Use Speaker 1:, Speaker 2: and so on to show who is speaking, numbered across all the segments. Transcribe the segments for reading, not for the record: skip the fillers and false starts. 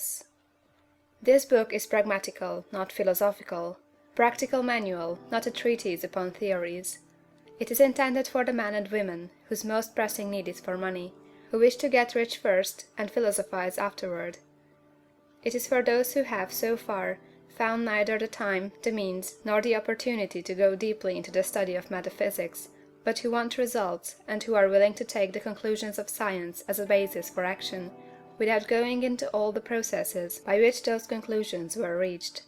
Speaker 1: Preface. This book is pragmatical, not philosophical; practical manual, not a treatise upon theories. It is intended for the men and women whose most pressing need is for money, who wish to get rich first and philosophize afterward. It is for those who have, so far, found neither the time, the means, nor the opportunity to go deeply into the study of metaphysics, but who want results, and who are willing to take the conclusions of science as a basis for action, without going into all the processes by which those conclusions were reached.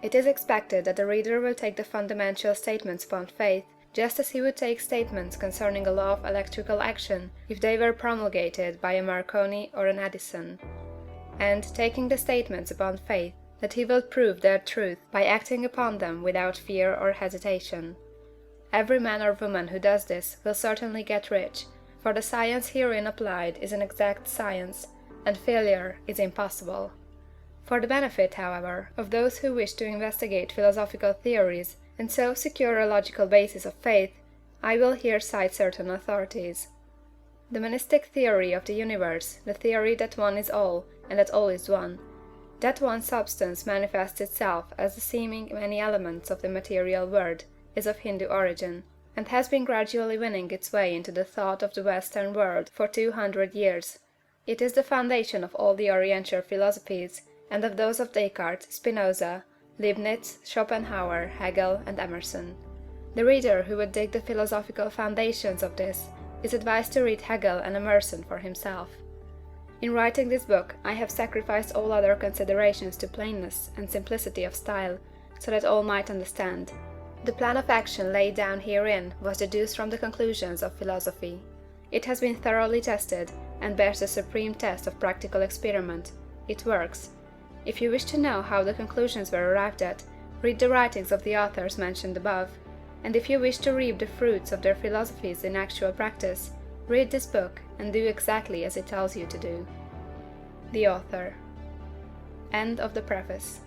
Speaker 1: It is expected that the reader will take the fundamental statements upon faith, just as he would take statements concerning a law of electrical action if they were promulgated by a Marconi or an Edison; and, taking the statements upon faith, that he will prove their truth by acting upon them without fear or hesitation. Every man or woman who does this will certainly get rich, for the science herein applied is an exact science, and failure is impossible. For the benefit, however, of those who wish to investigate philosophical theories, and so secure a logical basis of faith, I will here cite certain authorities. The monistic theory of the universe, the theory that one is all, and that all is one, that one substance manifests itself as the seeming many elements of the material world, is of Hindu origin, and has been gradually winning its way into the thought of the Western world for 200 years. It is the foundation of all the Oriental philosophies, and of those of Descartes, Spinoza, Leibniz, Schopenhauer, Hegel, and Emerson. The reader who would dig the philosophical foundations of this is advised to read Hegel and Emerson for himself. In writing this book, I have sacrificed all other considerations to plainness and simplicity of style, so that all might understand. The plan of action laid down herein was deduced from the conclusions of philosophy. It has been thoroughly tested, and bears the supreme test of practical experiment. It works. If you wish to know how the conclusions were arrived at, read the writings of the authors mentioned above, and if you wish to reap the fruits of their philosophies in actual practice, read this book and do exactly as it tells you to do. The Author. End of the Preface.